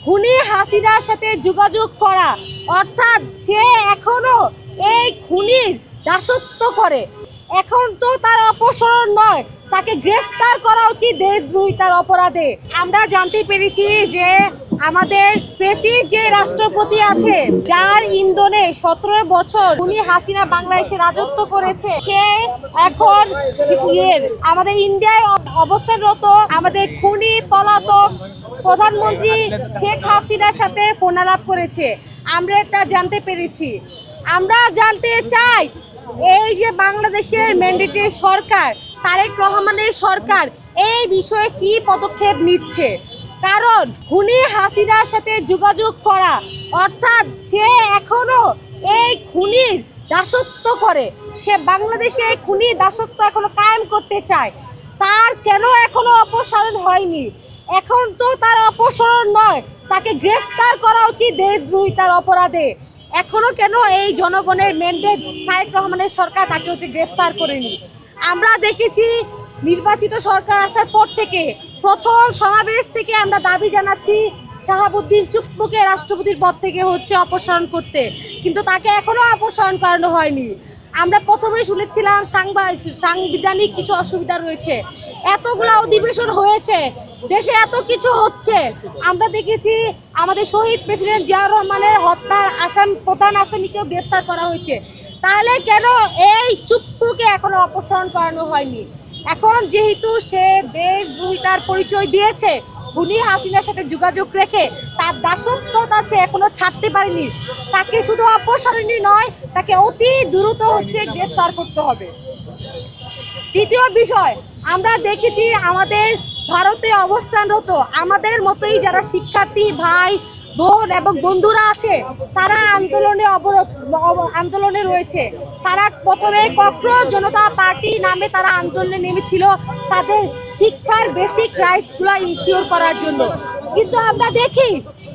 খুনি হাসিনার সাথে যোগাযোগ করা অর্থাৎ সে এখনো এই খুনির দাসত্ব করে। এখন তো তার অপসারণ নয়, তাকে গ্রেফতার করা উচিত দেশদ্রোহিতার অপরাধে। আমরা জানতে পেরেছি যে আমাদের ফেসির যে রাষ্ট্রপতি আছে, যার ইন্ধনে 17 বছর খুনি হাসিনা বাংলাদেশে রাজত্ব করেছে, সে এখন আমাদের ইন্ডিয়ায় অবস্থানরত আমাদের খুনি পলাতক প্রধানমন্ত্রী শেখ হাসিনার সাথে ফোনালাপ করেছে। আমরা এটা জানতে পেরেছি। আমরা জানতে চাই এই যে বাংলাদেশের ম্যান্ডেটরি সরকার, তারেক রহমানের সরকার এই বিষয়ে কি পদক্ষেপ নিচ্ছে। কারণ খুনি হাসিনার সাথে যোগাযোগ করা অর্থাৎ সে এখনো এই খুনির দাসত্ব করে, সে বাংলাদেশে এই খুনির দাসত্ব এখনো কায়েম করতে চায়। তার কেন এখনো অপসারণ হয়নি? এখন তো তার অপসারণ নয়, তাকে গ্রেফতার করা উচিত দেশদ্রোহিতার অপরাধে। এখনো কেন এই জনগণের ম্যান্ডেট তারেক রহমানের সরকার তাকে গ্রেফতার করেনি? আমরা দেখেছি নির্বাচিত সরকার আসার পর থেকে প্রথম সমাবেশ থেকে আমরা দাবি জানাচ্ছি শাহাবুদ্দিন চুপ্পুকে রাষ্ট্রপতির পদ থেকে অপসারণ করতে, কিন্তু তাকে এখনো অপসারণ করানো হয়নি। আমরা প্রথমে শুনেছিলাম সাংবিধানিক কিছু অসুবিধা রয়েছে, এতগুলা অধিবেশন হয়েছে, দেশে এত কিছু হচ্ছে। আমরা দেখেছি আমাদের শহীদ প্রেসিডেন্ট জিয়াউর রহমানের হত্যার প্রধান আসামিকেও গ্রেফতার করা হয়েছে। তাহলে কেন এই চুপ্পুকে এখনো অপসারণ করানো হয়নি? এখন যেহেতু সে দেশদ্রোহিতার পরিচয় দিয়েছে, খুনি হাসিনার সাথে যোগাযোগ রেখে তার দাসত্বতা সে এখনো ছাড়তে পারেনি, তাকে শুধু অপসারণই নয়, তাকে অতি দ্রুত গ্রেফতার করতে হবে। দ্বিতীয় বিষয়, আমরা দেখেছি আমাদের ভারতে অবস্থানরত আমাদের মতোই যারা শিক্ষার্থী ভাই বোন এবং বন্ধুরা আছে, তারা আন্দোলনে রয়েছে। তারা প্রথমে ককরোচ জনতা পার্টি নামে তারা আন্দোলনে নেমেছিল তাদের শিক্ষার বেসিক রাইটসগুলো ইনশিওর করার জন্য। কিন্তু আমরা দেখি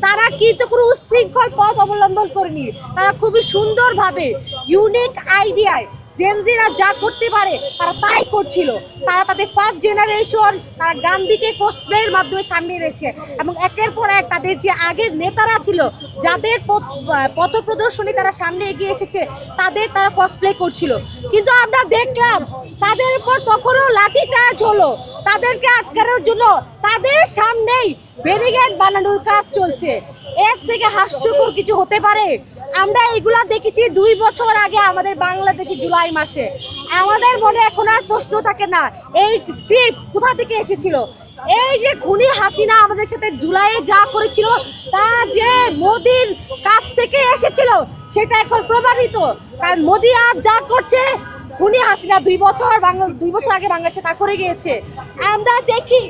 তারা কিন্তু কোনো উচ্ছৃঙ্খল পথ অবলম্বন করেনি। তারা খুবই সুন্দরভাবে ইউনিক আইডিয়ায় জেনজিরা যা করতে পারে তারা তাই করছিল। তারা তাদের ফার্স্ট জেনারেশন তারা গান্ধীকে কসপ্লের মাধ্যমে সামনে এনেছে এবং একের পর এক তাদের যে আগের নেতারা ছিল, যাদের পথ প্রদর্শনী তারা সামনে এগিয়ে এসেছে, তারা কসপ্লে করছিল। কিন্তু আমরা দেখলাম তাদের উপর তখনও লাঠিচার্জ হলো, তাদেরকে আটকানোর জন্য তাদের সামনেই ব্যারিকেড বানানোর কাজ চলছে। এর থেকে হাস্যকর কিছু হতে পারে? আমরা এগুলা দেখেছি 2 বছর আগে আমাদের বাংলাদেশে জুলাই মাসে। আমাদের মনে এখন আর প্রশ্ন থাকে না এই স্ক্রিপ্ট কোথা থেকে এসেছিল। এই যে খুনি হাসিনা আমাদের সাথে জুলাইয়ে যা করেছিল তা যে মোদির কাছ থেকে এসেছিল সেটা এখন প্রমাণিত। কারণ মোদি আজ যা করছে খুনি হাসিনা 2 বছর আগে বাংলাদেশে তা করে গিয়েছে। আমরা দেখি